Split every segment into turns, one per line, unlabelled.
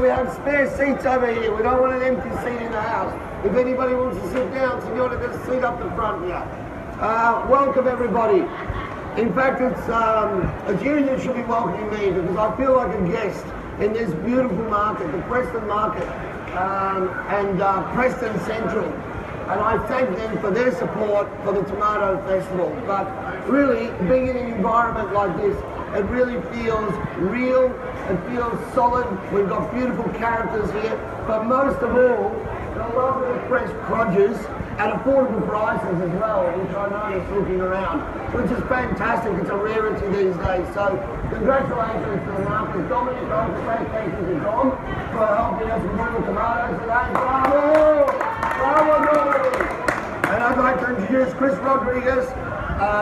have spare seats over here. We don't want an empty seat in the house. If anybody wants to sit down, Signora, there's a seat up the front here. Welcome everybody. In fact, it's you that should be welcoming me because I feel like a guest in this beautiful market, the Preston Market and Preston Central. And I thank them for their support for the Tomato Festival. But really, being in an environment like this, it really feels real, it feels solid. We've got beautiful characters here, but most of all, a lot of fresh produce at affordable prices as well, which I noticed looking around, which is fantastic. It's a rarity these days. So congratulations to the market. Dominic, I'd like to say thank you to Dom for helping us with all the tomatoes today. Bravo! Bravo, Dominic! And I'd like to introduce Chris Rodriguez,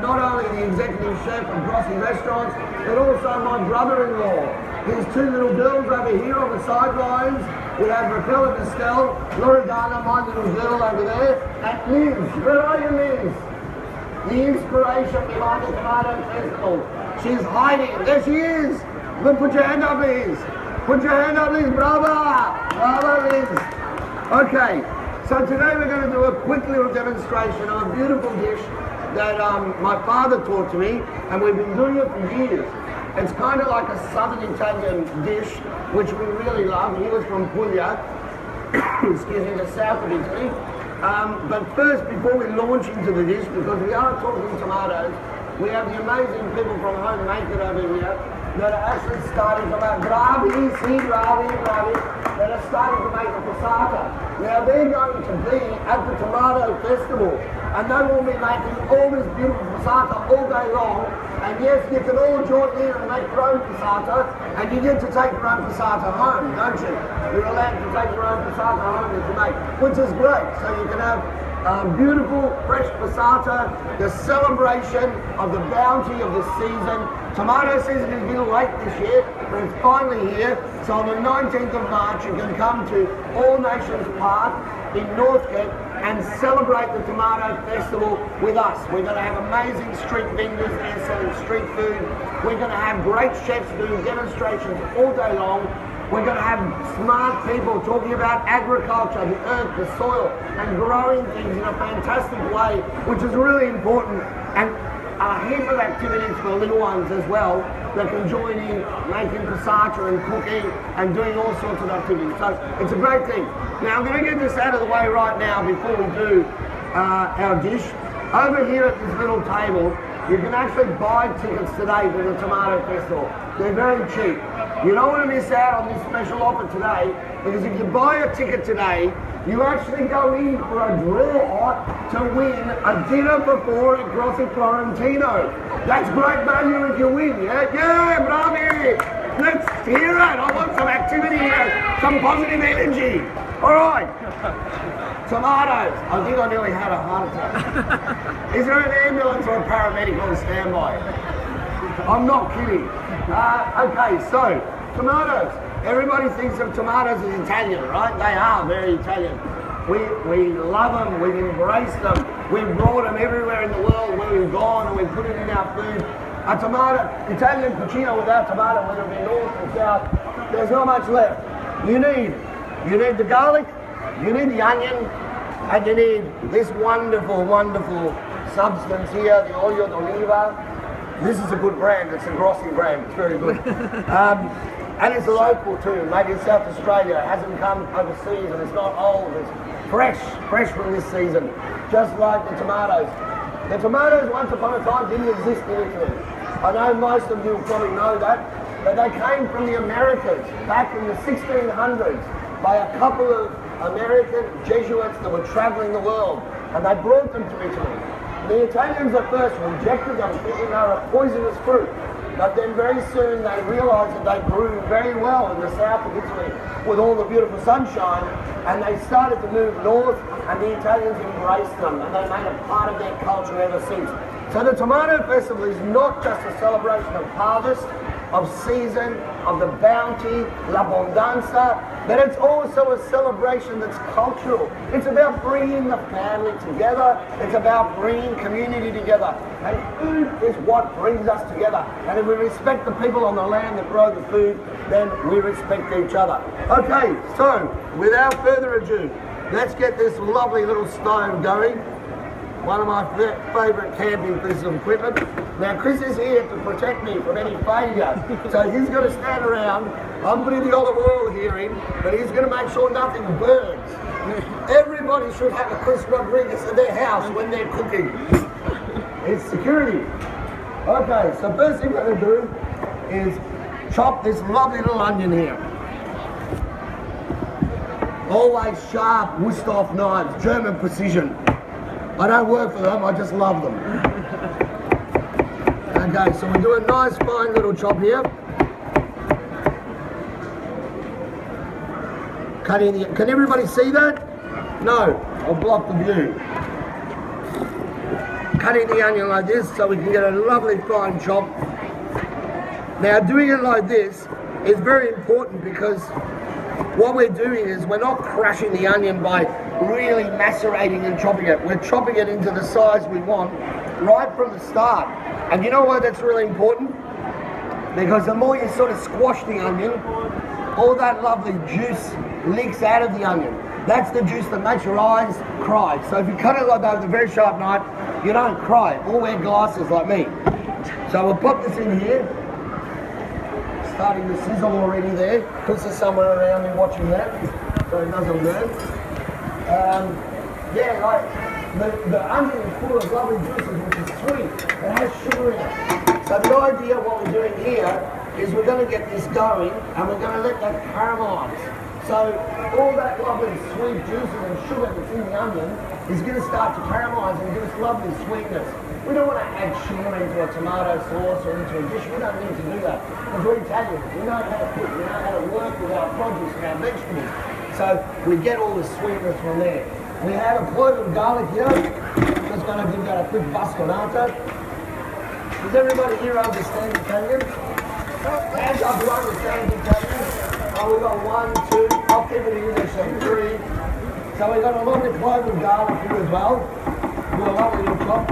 not only the executive chef of Grossi Restaurants, but also my brother-in-law. His two little girls over here on the sidelines. We have Raquel and Estelle, Loredana, my little girl over there, and Liz. Where are you, Liz? The inspiration behind the Tomato Festival. She's hiding. There she is. Look, put your hand up, Liz. Put your hand up, Liz. Bravo! Bravo, Liz. Okay, so today we're going to do a quick little demonstration of a beautiful dish that my father taught to me, and we've been doing it for years. It's kind of like a southern Italian dish, which we really love. He was from Puglia, excuse me, the south of Italy. But first, before we launch into the dish, because we are talking tomatoes, we have the amazing people from Home Make It over here that are actually starting to make bravi, that are starting to make the passata. Now they're going to be at the Tomato Festival, and they will be making all this beautiful passata all day long. And yes, you can all join in and make your own passata, and you get to take your own passata home, don't you? You're allowed to take your own passata home that you make, which is great. So you can have beautiful, fresh passata, the celebration of the bounty of the season. Tomato season is a little late this year, but it's finally here. So on the 19th of March, you can come to All Nations Park in Northcote and celebrate the Tomato Festival with us. We're going to have amazing street vendors there selling street food. We're going to have great chefs doing demonstrations all day long. We're going to have smart people talking about agriculture, the earth, the soil, and growing things in a fantastic way, which is really important. And a heap of activities for little ones as well that can join in making passata and cooking and doing all sorts of activities. So it's a great thing. Now I'm going to get this out of the way right now before we do our dish. Over here at this little table, you can actually buy tickets today for the Tomato Festival. They're very cheap. You don't want to miss out on this special offer today, because if you buy a ticket today, you actually go in for a draw to win a dinner for four at Grossi Florentino. That's great value if you win, yeah? Yeah, bravi! Let's hear it! I want some activity here, some positive energy. All right. Tomatoes. I think I nearly had a heart attack. Is there an ambulance or a paramedic on standby? I'm not kidding. Okay, so tomatoes. Everybody thinks of tomatoes as Italian, right? They are very Italian. We love them, we've embraced them, we've brought them everywhere in the world where we've gone, and we've put it in our food. A tomato, Italian cucina without tomato, whether it be north or south, there's not much left. You need the garlic, you need the onion, and you need this wonderful, wonderful substance here, the olio d'oliva. This is a good brand, it's a Grossi brand, it's very good. And it's local too, made in South Australia. It hasn't come overseas and it's not old, it's fresh from this season, just like the tomatoes. The tomatoes once upon a time didn't exist in Italy. I know most of you probably know that, but they came from the Americas back in the 1600s by a couple of American Jesuits that were traveling the world, and they brought them to Italy. The Italians at first rejected them, thinking they were a poisonous fruit. But then very soon they realised that they grew very well in the south of Italy with all the beautiful sunshine, and they started to move north, and the Italians embraced them, and they made it part of their culture ever since. So the Tomato Festival is not just a celebration of harvest, of season, of the bounty, l'abbondanza, but it's also a celebration that's cultural. It's about bringing the family together. It's about bringing community together. And food is what brings us together. And if we respect the people on the land that grow the food, then we respect each other. Okay, so without further ado, let's get this lovely little stove going. One of my favourite camping pieces of equipment. Now Chris is here to protect me from any failure, so he's going to stand around. I'm putting the olive oil here in, but he's going to make sure nothing burns. Everybody should have a Chris Rodriguez in their house when they're cooking. It's security. Okay, so first thing we're going to do is chop this lovely little onion here. Always sharp, Wüsthof knives, German precision. I don't work for them, I just love them. Okay, so we do a nice fine little chop here. Cutting the, can everybody see that? No, I'll block the view. Cutting the onion like this so we can get a lovely fine chop. Now doing it like this is very important because what we're doing is we're not crushing the onion by really macerating and chopping it. We're chopping it into the size we want right from the start. And you know why that's really important? Because the more you sort of squash the onion, all that lovely juice leaks out of the onion. That's the juice that makes your eyes cry. So if you cut it like that with a very sharp knife, you don't cry or wear glasses like me. So we'll pop this in here. Starting to sizzle already there. Chris is somewhere around me watching that, so it doesn't burn. Yeah, like the onion is full of lovely juices, which is sweet. It has sugar in it. So the idea of what we're doing here is we're going to get this going and we're going to let that caramelize. So all that lovely sweet juices and sugar that's in the onion is going to start to caramelize and give us lovely sweetness. We don't want to add sugar into a tomato sauce or into a dish. We don't need to do that because we're Italian. We know how to cook. We know how to work with our produce and our vegetables. So we get all the sweetness from there. We have a clove of garlic here. Just going to give that a quick bastonata. Does everybody here understand Italian? Hands up who understands Italian. Oh, we've got 1, 2. I'll keep it in English, so 3. So we've got a lovely clove of garlic here as well. Do a lovely little chop.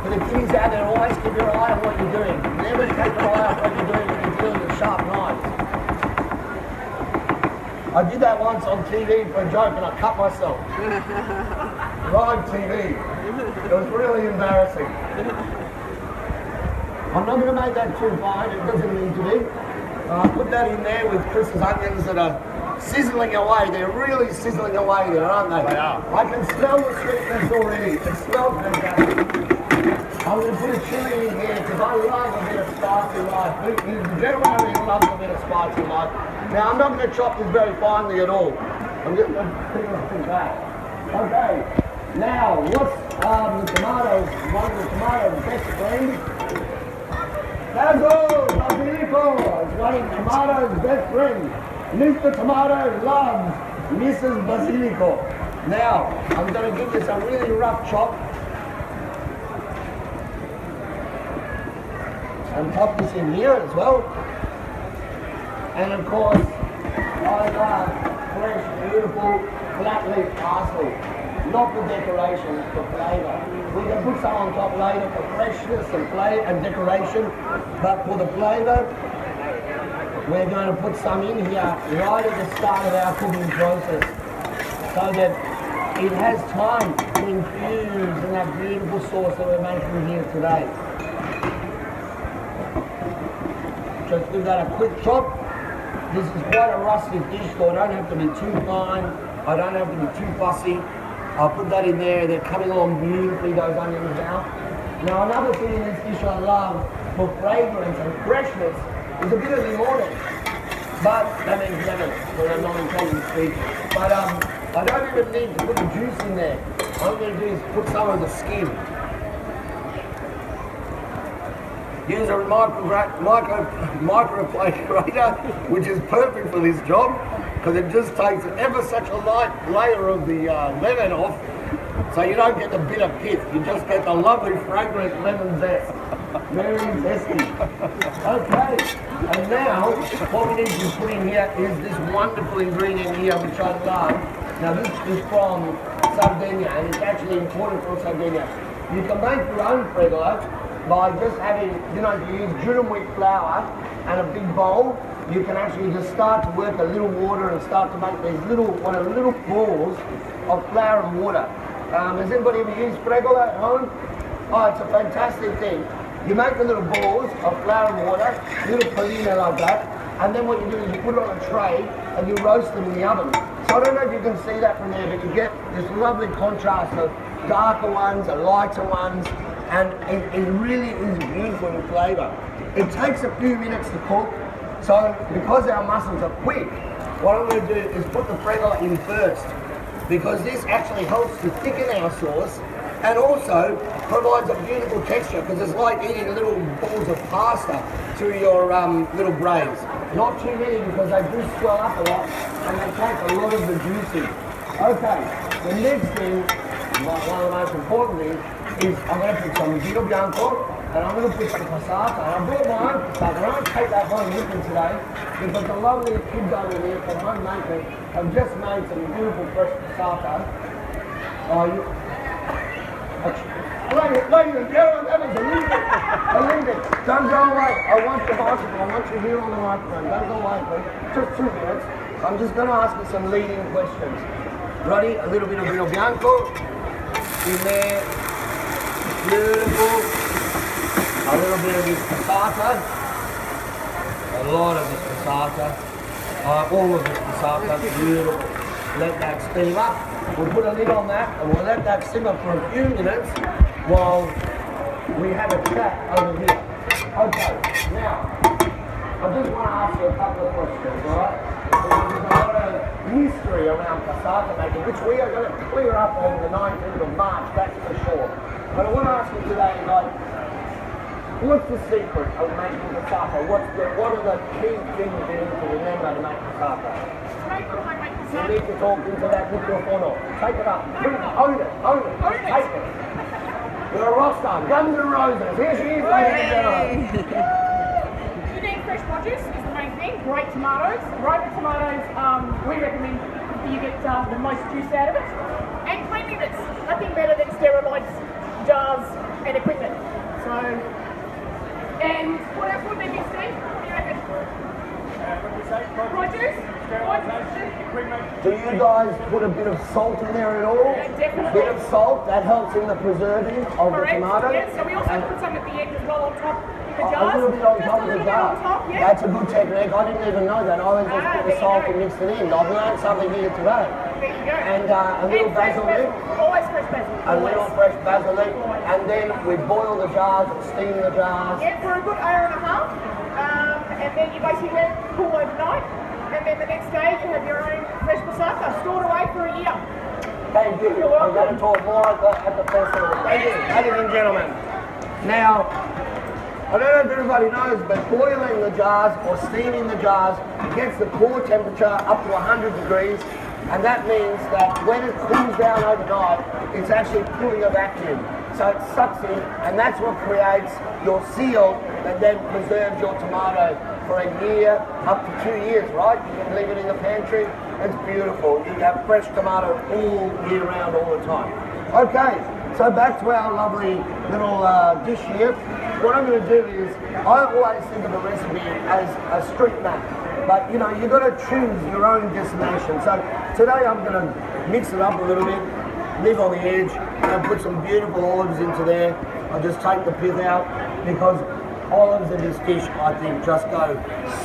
For the kiddies out there, always keep your eye on what you're doing. Never take your eye off what you're doing when you're dealing with sharp knives. I did that once on TV for a joke and I cut myself. Live TV. It was really embarrassing. I'm not going to make that too fine, it doesn't need to be. Put that in there with Chris's onions that are sizzling away. They're really sizzling away there, aren't they? They are. I can smell the sweetness already. It smells fantastic. I'm going to put a chili in here because I love a bit of spicy life. The gentleman over here loves a bit of spicy life. Now I'm not going to chop this very finely at all. I'm just going to put it back. Okay. Now, what's the tomatoes? One of the tomatoes' best friends? Basil, basilico. It's one of the tomato's best friends. Mr. Tomato loves Mrs. Basilico. Now, I'm going to give this a really rough chop. And pop this in here as well. And of course, I love fresh, beautiful, flat leaf parsley. Not for decoration, for flavour. We can put some on top later for freshness and flavor and decoration, but for the flavour, we're going to put some in here right at the start of our cooking process, so that it has time to infuse in that beautiful sauce that we're making here today. Just give that a quick chop. This is quite a rustic dish, so I don't have to be too fine. I don't have to be too fussy. I'll put that in there. They're coming along beautifully, those onions now. Now another thing in this dish I love for fragrance and freshness is a bit of limone. But that means lemon when I'm not Italian speaking. But I don't even need to put the juice in there. All I'm going to do is put some of the skin. Use a microplate grater, which is perfect for this job, because it just takes ever such a light layer of the lemon off, so you don't get the bitter pith, you just get the lovely fragrant lemon zest. Very zesty. Okay, and now what we need to put in here is this wonderful ingredient here, which I love. Now this is from Sardinia, and it's actually imported from Sardinia. You can make your own fregola by just having, you know, if you use durum wheat flour and a big bowl, you can actually just start to work a little water and start to make these little balls of flour and water. Has anybody ever used fregola at home? Oh, it's a fantastic thing. You make the little balls of flour and water, little palina like that, and then what you do is you put it on a tray and you roast them in the oven. So I don't know if you can see that from there, but you get this lovely contrast of darker ones and lighter ones, and it really is beautiful in flavour. It takes a few minutes to cook, so because our mussels are quick, what I'm going to do is put the fregola in first, because this actually helps to thicken our sauce and also provides a beautiful texture, because it's like eating little balls of pasta through your little braise. Not too many, because they do swell up a lot and they take a lot of the juice in. Okay, the next thing, one of the most important things, is I'm going to put some vino bianco and I'm going to put some passata. And I brought my own passata. I won't take that home with me today, because the lovely kids over here from Home Maker have just made some beautiful fresh passata. Ladies and gentlemen, that was a little bit. Don't go away. I want you microphone. I want you here on the microphone. Don't go away, please. Just 2 minutes. I'm just going to ask you some leading questions. Ready? A little bit of vino bianco in there. Beautiful. A little bit of this passata. A lot of this passata. All of this passata. Beautiful. Let that steam up. We'll put a lid on that and we'll let that simmer for a few minutes while we have a chat over here. Okay, now, I just want to ask you a couple of questions, alright? There's a lot of mystery around passata making, which we are going to clear up on the 19th of March, that's for sure. But I want to ask you today, like, what's the secret of making passata? What are the key things you need to remember to make passata? You need to talk into that microphone. Take it up. Own it. Take it. You're a rock star. Guns and Roses. Here she is, ladies and gentlemen.
You need fresh produce is the main thing. Great tomatoes. Ripe tomatoes, we recommend you get the most juice out of it. And cleanliness. Nothing better than sterilised jars and equipment. So, and what else would there be, Steve? What do you reckon? Produce.
Do you guys put a bit of salt in there at all?
Yeah, definitely.
A bit of salt, that helps in the preserving of the tomato.
Yes, so we also put some at the end as well on top of the jars.
A little bit on top of the jar.
Yeah.
That's a good technique. I didn't even know that. I always just put the salt and mixed it in. I've learned something here today.
There you go.
And a little basil leaf.
Always fresh basil.
A little fresh basil leaf. And then we boil the jars and steam the jars.
Yeah, for a good hour and a half. And then you basically let it cool overnight. And then the next day you have your own fresh passata stored away for a year.
Thank you. I'm going to talk more at the festival. Thank you, ladies and gentlemen. Now, I don't know if everybody knows, but boiling the jars or steaming the jars gets the core temperature up to 100 degrees, and that means that when it cools down overnight, it's actually pulling a vacuum. So it sucks in, and that's what creates your seal that then preserves your tomato for a year, up to 2 years, right? You can leave it in the pantry. It's beautiful. You have fresh tomato all year round, all the time. Okay, so back to our lovely little dish here. What I'm going to do is, I always think of a recipe as a street map, but you know, you've got to choose your own destination. So today I'm going to mix it up a little bit, live on the edge, and put some beautiful olives into there. I'll just take the pith out, because olives in this dish, I think, just go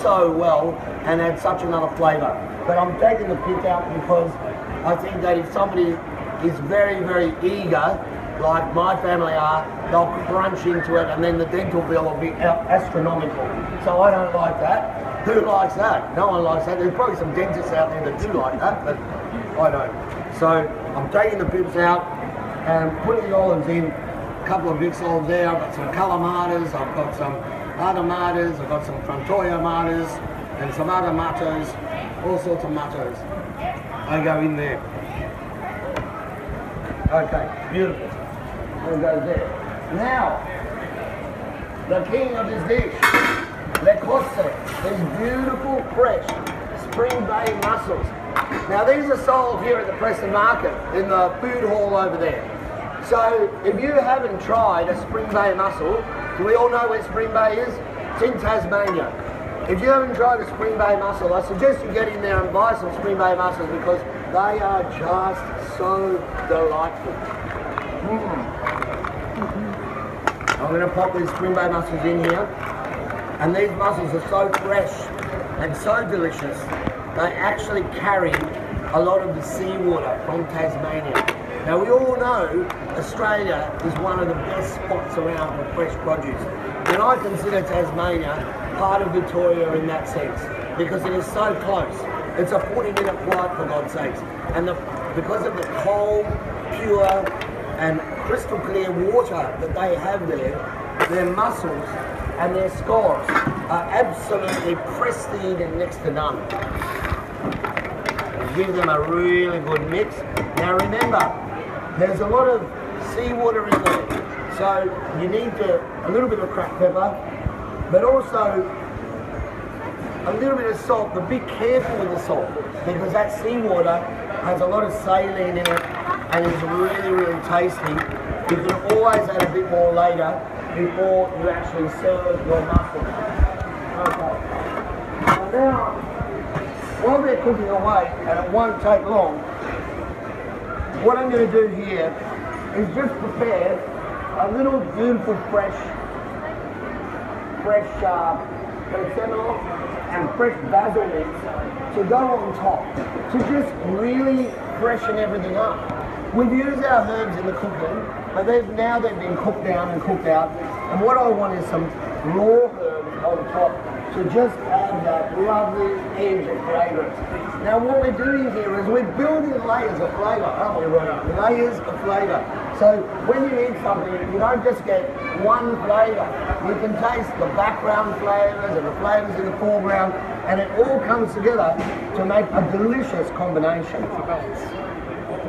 so well and add such another flavour. But I'm taking the pith out because I think that if somebody is very, very eager, like my family are, they'll crunch into it and then the dental bill will be astronomical. So I don't like that. Who likes that? No one likes that. There's probably some dentists out there that do like that, but I don't. So I'm taking the pips out and putting the olives in. Couple of mixed olives there. I've got some calamatas, I've got some adamatas, I've got some frantoia matas, and some other matos, all sorts of matos. I go in there. Okay, beautiful. We'll go there. Now, the king of this dish, le cozze, these beautiful, fresh, spring bay mussels. Now these are sold here at the Preston Market in the food hall over there. So if you haven't tried a spring bay mussel, do we all know where Spring Bay is? It's in Tasmania. If you haven't tried a Spring Bay mussel, I suggest you get in there and buy some Spring Bay mussels because they are just so delightful. I'm going to pop these Spring Bay mussels in here, and these mussels are so fresh and so delicious. They actually carry a lot of the seawater from Tasmania. Now we all know Australia is one of the best spots around for fresh produce, and I consider Tasmania part of Victoria in that sense because it is so close. It's a 40-minute flight for God's sakes, and because of the cold, pure and crystal clear water that they have there, their mussels and their scallops are absolutely pristine and next to none. Give them a really good mix. Now remember, there's a lot of seawater in there, so you need a little bit of cracked pepper, but also a little bit of salt, but be careful with the salt because that seawater has a lot of saline in it and it's really, really tasty. You can always add a bit more later before you actually serve your mussels. Okay. Now, while they're cooking away, and it won't take long, what I'm going to do here is just prepare a little beautiful fresh seminole and fresh basil mix to go on top to just really freshen everything up. We've used our herbs in the cooking, but they've been cooked down and cooked out, and what I want is some raw herbs on top to just add that lovely edge of fragrance. Now what we're doing here is we're building layers of flavour, aren't we, Ronnie? Layers of flavour. So when you eat something, you don't just get one flavour. You can taste the background flavours and the flavours in the foreground, and it all comes together to make a delicious combination.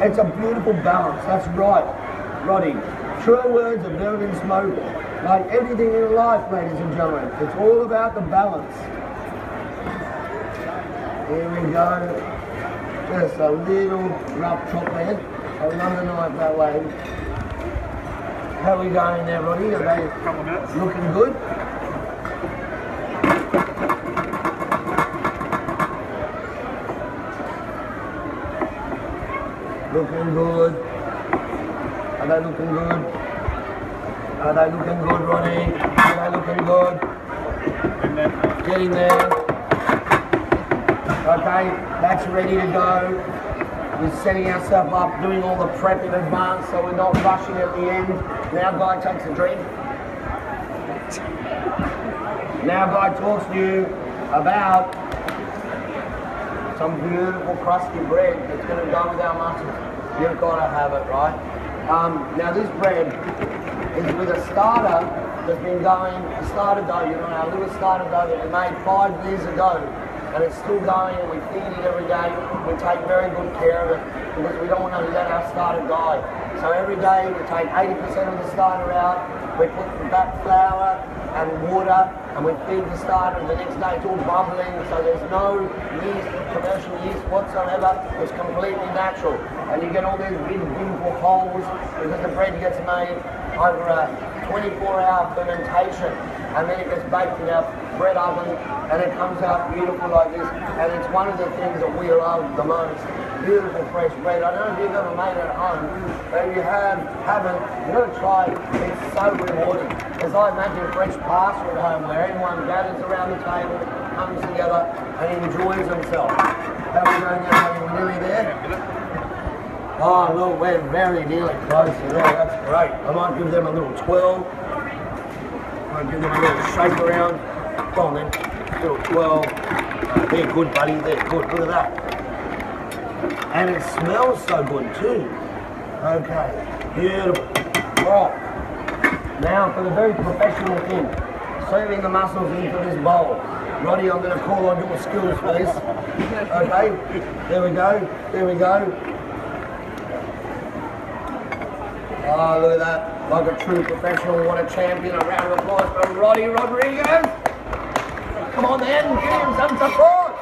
It's a beautiful balance, that's right, Roddy. True words are built in smoke. Like everything in life, ladies and gentlemen, it's all about the balance. Here we go. Just a little rough chop there. I'll run the knife that way. How are we going there, Roddy? Are they looking good? Looking good. Are they looking good? Are they looking good, Ronnie? Are they looking good? Get in there. Okay, that's ready to go. We're setting ourselves up, doing all the prep in advance so we're not rushing at the end. Now Guy takes a drink. Now Guy talks to you about some beautiful crusty bread that's going to go with our mussels. You've got to have it, right? Now this bread is with a starter that's been going, a starter dough, you know, our little starter dough that we made 5 years ago, and it's still going, and we feed it every day. We take very good care of it because we don't want to let our starter die. So every day we take 80% of the starter out, we put back flour and water, and we feed the starter, and the next day it's all bubbling, so there's no yeast, commercial yeast whatsoever. It's completely natural, and you get all these big beautiful holes because the bread gets made over a 24-hour fermentation, and then it gets baked in our bread oven, and it comes out beautiful like this. And it's one of the things that we love the most. Beautiful fresh bread. I don't know if you've ever made it at home, but if you haven't, you've got to try it. It's so rewarding. As I imagine fresh pasta at home where everyone gathers around the table, comes together, and enjoys themselves. How are we going now? Are we nearly there? Oh look, we're very nearly close to there. That's great. I might give them a little twirl. I might give them a little shake around. Go on then. Little twirl. They're good, buddy. They're good. Look at that. And it smells so good too. Okay. Beautiful. Right. Now for the very professional thing. Serving the mussels into this bowl. Roddy, I'm going to call on your skills, please. Okay. There we go. There we go. Oh, look at that. like a true professional. What a champion. A round of applause for Roddy Rodriguez. Come on then, give him some support.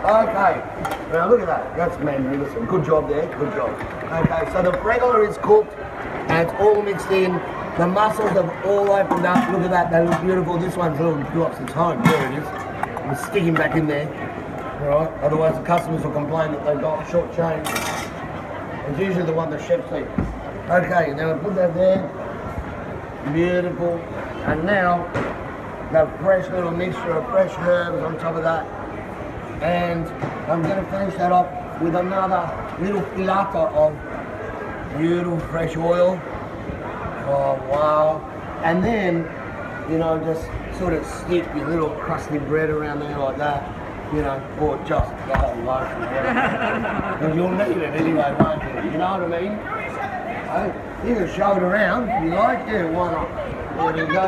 Okay, now look at that. That's magnificent. Good job there, good job. Okay, so the fregola is cooked and it's all mixed in. The mussels have all opened up. Look at that, they look beautiful. This one's a little drops its home. There it is. It's sticking back in there. Alright, otherwise the customers will complain that they've got short change. It's usually the one the chefs eat. Okay, now I put that there. Beautiful. And now, the fresh little mixture of fresh herbs on top of that. And I'm going to finish that off with another little filata of beautiful fresh oil. Oh wow. And then, you know, just sort of stick your little crusty bread around there like that, you know, or just the whole loaf. Because you'll need it anyway, won't you? You know what I mean? You can show it around if you like. Yeah, why not? There we go.